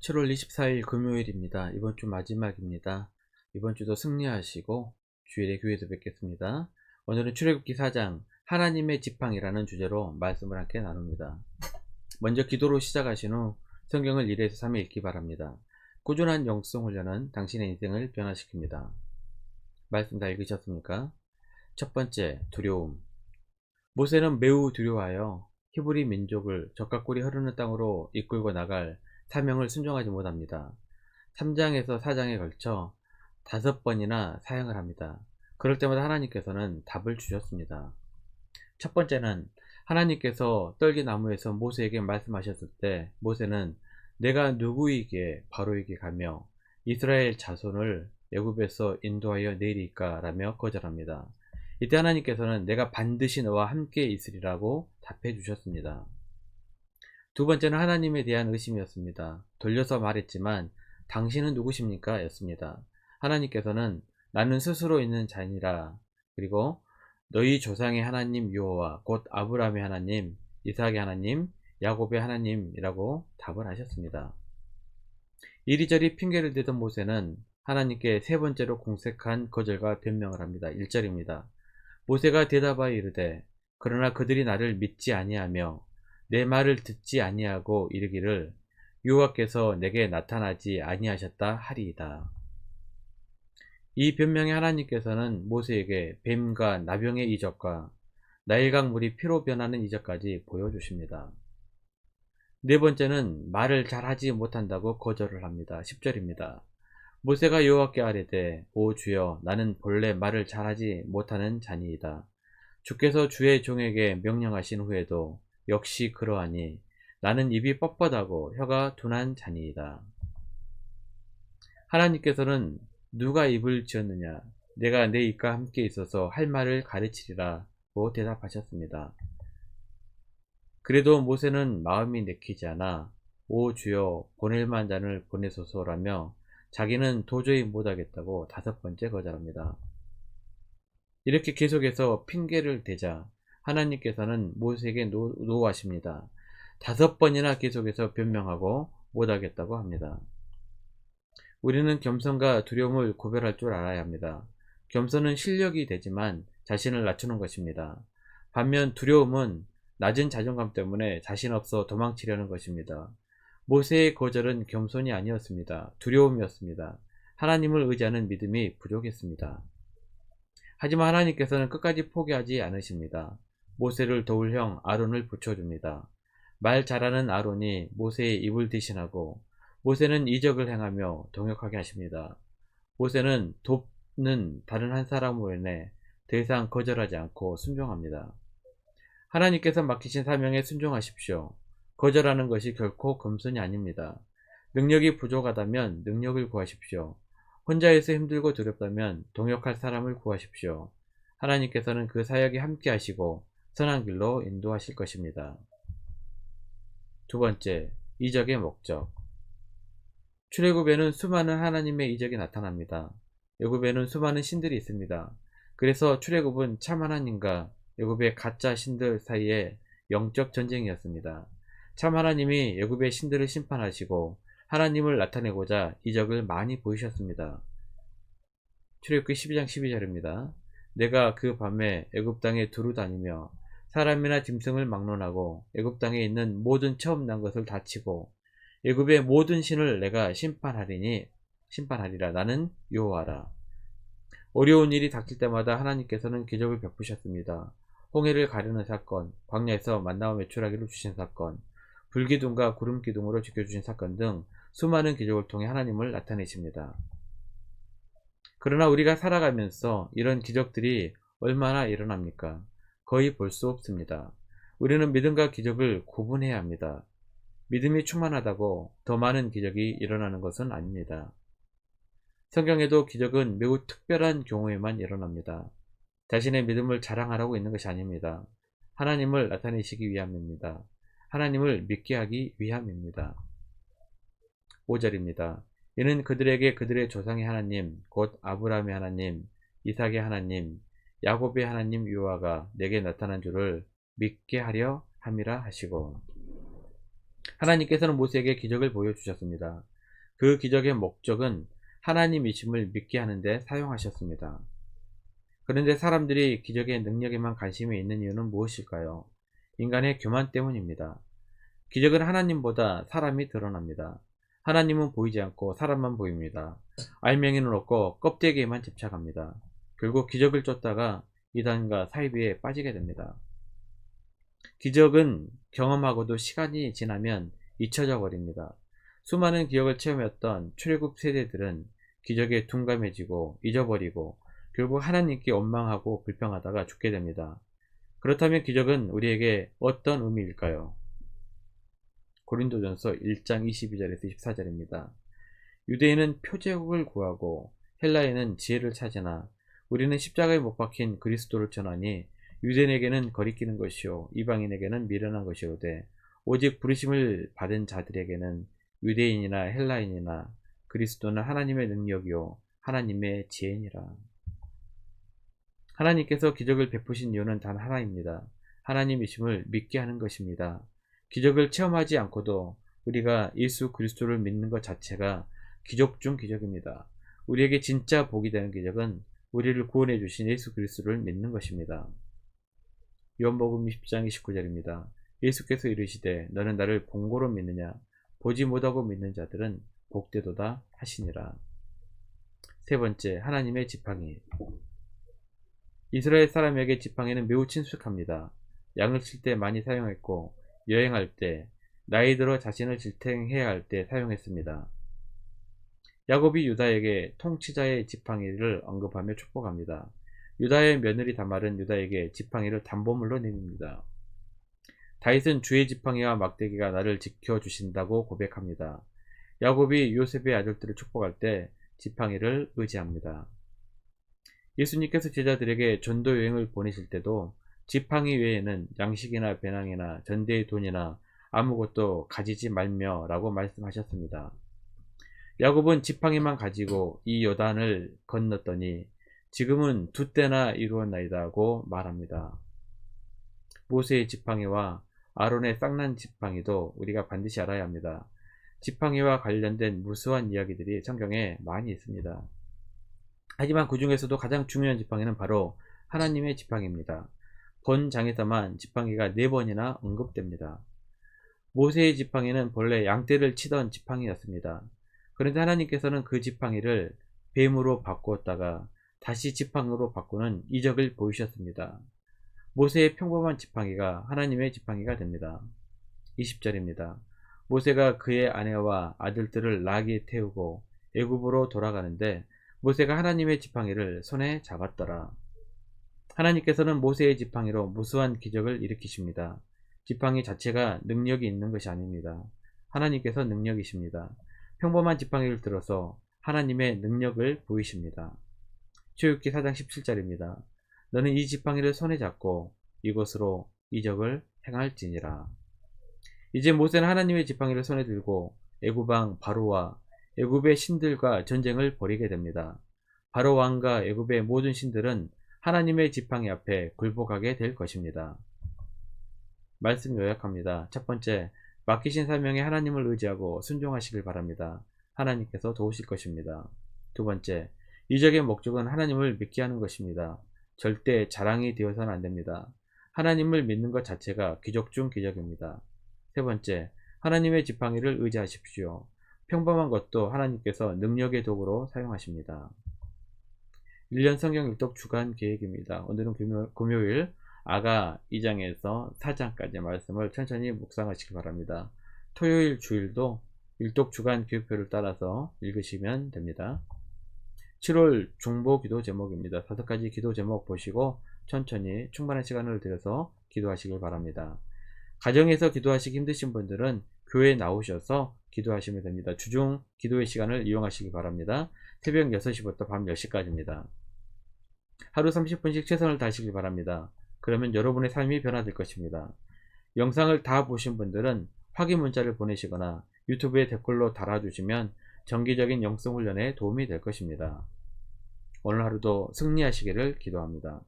7월 24일 금요일입니다. 이번 주 마지막입니다. 이번 주도 승리하시고 주일에 교회에서 뵙겠습니다. 오늘은 출애굽기 4장 하나님의 지팡이라는 주제로 말씀을 함께 나눕니다. 먼저 기도로 시작하신 후 성경을 1에서 3회 읽기 바랍니다. 꾸준한 영성 훈련은 당신의 인생을 변화시킵니다. 말씀 다 읽으셨습니까? 첫 번째, 두려움. 모세는 매우 두려워하여 히브리 민족을 적과 꿀이 흐르는 땅으로 이끌고 나갈 사명을 순종하지 못합니다. 3장에서 4장에 걸쳐 5번이나 사형을 합니다. 그럴 때마다 하나님께서는 답을 주셨습니다. 첫 번째는 하나님께서 떨기나무에서 모세에게 말씀하셨을 때 모세는 내가 누구에게 바로에게 가며 이스라엘 자손을 애굽에서 인도하여 내리까 라며 거절합니다. 이때 하나님께서는 내가 반드시 너와 함께 있으리라고 답해 주셨습니다. 두 번째는 하나님에 대한 의심이었습니다. 돌려서 말했지만 당신은 누구십니까? 였습니다. 하나님께서는 나는 스스로 있는 자니라. 그리고 너희 조상의 하나님 여호와 곧 아브라함의 하나님, 이삭의 하나님, 야곱의 하나님이라고 답을 하셨습니다. 이리저리 핑계를 대던 모세는 하나님께 세 번째로 공색한 거절과 변명을 합니다. 1절입니다. 모세가 대답하여 이르되 그러나 그들이 나를 믿지 아니하며 내 말을 듣지 아니하고 이르기를 여호와께서 내게 나타나지 아니하셨다 하리이다. 이 변명에 하나님께서는 모세에게 뱀과 나병의 이적과 나일강 물이 피로 변하는 이적까지 보여주십니다. 네 번째는 말을 잘하지 못한다고 거절을 합니다. 10절입니다. 모세가 여호와께 아뢰되 오 주여 나는 본래 말을 잘하지 못하는 자니이다. 주께서 주의 종에게 명령하신 후에도 역시 그러하니 나는 입이 뻣뻣하고 혀가 둔한 자니이다. 하나님께서는 누가 입을 지었느냐? 내가 내 입과 함께 있어서 할 말을 가르치리라고 대답하셨습니다. 그래도 모세는 마음이 내키지 않아 오 주여 보낼 만자를 보내소서라며 자기는 도저히 못하겠다고 5번째 거절합니다. 이렇게 계속해서 핑계를 대자 하나님께서는 모세에게 노하십니다. 5번이나 계속해서 변명하고 못하겠다고 합니다. 우리는 겸손과 두려움을 구별할 줄 알아야 합니다. 겸손은 실력이 되지만 자신을 낮추는 것입니다. 반면 두려움은 낮은 자존감 때문에 자신 없어 도망치려는 것입니다. 모세의 거절은 겸손이 아니었습니다. 두려움이었습니다. 하나님을 의지하는 믿음이 부족했습니다. 하지만 하나님께서는 끝까지 포기하지 않으십니다. 모세를 도울 형 아론을 붙여줍니다. 말 잘하는 아론이 모세의 입을 대신하고 모세는 이적을 행하며 동역하게 하십니다. 모세는 돕는 다른 한 사람으로 인해 더 이상 거절하지 않고 순종합니다. 하나님께서 맡기신 사명에 순종하십시오. 거절하는 것이 결코 금손이 아닙니다. 능력이 부족하다면 능력을 구하십시오. 혼자에서 힘들고 두렵다면 동역할 사람을 구하십시오. 하나님께서는 그 사역에 함께 하시고 선한 길로 인도하실 것입니다. 두 번째, 이적의 목적. 출애굽에는 수많은 하나님의 이적이 나타납니다. 애굽에는 수많은 신들이 있습니다. 그래서 출애굽은 참 하나님과 애굽의 가짜 신들 사이의 영적 전쟁이었습니다. 참 하나님이 애굽의 신들을 심판하시고 하나님을 나타내고자 이적을 많이 보이셨습니다. 출애굽기 12장 12절입니다. 내가 그 밤에 애굽 땅에 두루 다니며 사람이나 짐승을 막론하고 애굽 땅에 있는 모든 처음 난 것을 다치고 애굽의 모든 신을 내가 심판하리라. 나는 여호와라. 어려운 일이 닥칠 때마다 하나님께서는 기적을 베푸셨습니다. 홍해를 가르는 사건, 광야에서 만나와 메추라기를 주신 사건, 불기둥과 구름기둥으로 지켜주신 사건 등 수많은 기적을 통해 하나님을 나타내십니다. 그러나 우리가 살아가면서 이런 기적들이 얼마나 일어납니까? 거의 볼 수 없습니다. 우리는 믿음과 기적을 구분해야 합니다. 믿음이 충만하다고 더 많은 기적이 일어나는 것은 아닙니다. 성경에도 기적은 매우 특별한 경우에만 일어납니다. 자신의 믿음을 자랑하라고 있는 것이 아닙니다. 하나님을 나타내시기 위함입니다. 하나님을 믿게 하기 위함입니다. 5절입니다. 이는 그들에게 그들의 조상의 하나님 곧 아브라함의 하나님, 이삭의 하나님, 야곱의 하나님 여호와가 내게 나타난 줄을 믿게 하려 함이라 하시고 하나님께서는 모세에게 기적을 보여주셨습니다. 그 기적의 목적은 하나님이심을 믿게 하는데 사용하셨습니다. 그런데 사람들이 기적의 능력에만 관심이 있는 이유는 무엇일까요? 인간의 교만 때문입니다. 기적은 하나님보다 사람이 드러납니다. 하나님은 보이지 않고 사람만 보입니다. 알맹이는 없고 껍데기에만 집착합니다. 결국 기적을 쫓다가 이단과 사이비에 빠지게 됩니다. 기적은 경험하고도 시간이 지나면 잊혀져 버립니다. 수많은 기적을 체험했던 출애굽 세대들은 기적에 둔감해지고 잊어버리고 결국 하나님께 원망하고 불평하다가 죽게 됩니다. 그렇다면 기적은 우리에게 어떤 의미일까요? 고린도전서 1장 22절에서 24절입니다. 유대인은 표제국을 구하고 헬라인은 지혜를 찾으나 우리는 십자가에 못 박힌 그리스도를 전하니 유대인에게는 거리끼는 것이요 이방인에게는 미련한 것이오되 오직 부르심을 받은 자들에게는 유대인이나 헬라인이나 그리스도는 하나님의 능력이요 하나님의 지혜니라. 하나님께서 기적을 베푸신 이유는 단 하나입니다. 하나님이심을 믿게 하는 것입니다. 기적을 체험하지 않고도 우리가 예수 그리스도를 믿는 것 자체가 기적 중 기적입니다. 우리에게 진짜 복이 되는 기적은 우리를 구원해 주신 예수 그리스도를 믿는 것입니다. 요한복음 10장 29절입니다. 예수께서 이르시되 너는 나를 본고로 믿느냐 보지 못하고 믿는 자들은 복되도다 하시니라. 세 번째, 하나님의 지팡이. 이스라엘 사람에게 지팡이는 매우 친숙합니다. 양을 칠 때 많이 사용했고 여행할 때, 나이 들어 자신을 질탱해야 할 때 사용했습니다. 야곱이 유다에게 통치자의 지팡이를 언급하며 축복합니다. 유다의 며느리 다말은 유다에게 지팡이를 담보물로 내밉니다. 다윗은 주의 지팡이와 막대기가 나를 지켜주신다고 고백합니다. 야곱이 요셉의 아들들을 축복할 때 지팡이를 의지합니다. 예수님께서 제자들에게 전도 여행을 보내실 때도 지팡이 외에는 양식이나 배낭이나 전대의 돈이나 아무것도 가지지 말며 라고 말씀하셨습니다. 야곱은 지팡이만 가지고 이 요단을 건넜더니 지금은 두 때나 이루었나이다 하고 말합니다. 모세의 지팡이와 아론의 쌍난 지팡이도 우리가 반드시 알아야 합니다. 지팡이와 관련된 무수한 이야기들이 성경에 많이 있습니다. 하지만 그 중에서도 가장 중요한 지팡이는 바로 하나님의 지팡이입니다. 본장에서만 지팡이가 4번이나 언급됩니다. 모세의 지팡이는 본래 양떼를 치던 지팡이였습니다. 그런데 하나님께서는 그 지팡이를 뱀으로 바꾸었다가 다시 지팡이로 바꾸는 이적을 보이셨습니다. 모세의 평범한 지팡이가 하나님의 지팡이가 됩니다. 20절입니다. 모세가 그의 아내와 아들들을 나귀에 태우고 애굽으로 돌아가는데 모세가 하나님의 지팡이를 손에 잡았더라. 하나님께서는 모세의 지팡이로 무수한 기적을 일으키십니다. 지팡이 자체가 능력이 있는 것이 아닙니다. 하나님께서 능력이십니다. 평범한 지팡이를 들어서 하나님의 능력을 보이십니다. 출애굽기 4장 17절입니다. 너는 이 지팡이를 손에 잡고 이곳으로 이적을 행할지니라. 이제 모세는 하나님의 지팡이를 손에 들고 애굽 왕 바로와 애굽의 신들과 전쟁을 벌이게 됩니다. 바로 왕과 애굽의 모든 신들은 하나님의 지팡이 앞에 굴복하게 될 것입니다. 말씀 요약합니다. 첫 번째, 맡기신 사명에 하나님을 의지하고 순종하시길 바랍니다. 하나님께서 도우실 것입니다. 두 번째, 이적의 목적은 하나님을 믿게 하는 것입니다. 절대 자랑이 되어서는 안 됩니다. 하나님을 믿는 것 자체가 기적 중 기적입니다. 세 번째, 하나님의 지팡이를 의지하십시오. 평범한 것도 하나님께서 능력의 도구로 사용하십니다. 1년 성경 일독 주간 계획입니다. 오늘은 금요일 아가 2장에서 4장까지 말씀을 천천히 묵상하시기 바랍니다. 토요일 주일도 일독 주간 기록표를 따라서 읽으시면 됩니다. 7월 중보 기도 제목입니다. 5가지 기도 제목 보시고 천천히 충분한 시간을 들여서 기도하시길 바랍니다. 가정에서 기도하시기 힘드신 분들은 교회에 나오셔서 기도하시면 됩니다. 주중 기도의 시간을 이용하시기 바랍니다. 새벽 6시부터 밤 10시까지입니다. 하루 30분씩 최선을 다하시길 바랍니다. 그러면 여러분의 삶이 변화될 것입니다. 영상을 다 보신 분들은 확인 문자를 보내시거나 유튜브에 댓글로 달아주시면 정기적인 영성 훈련에 도움이 될 것입니다. 오늘 하루도 승리하시기를 기도합니다.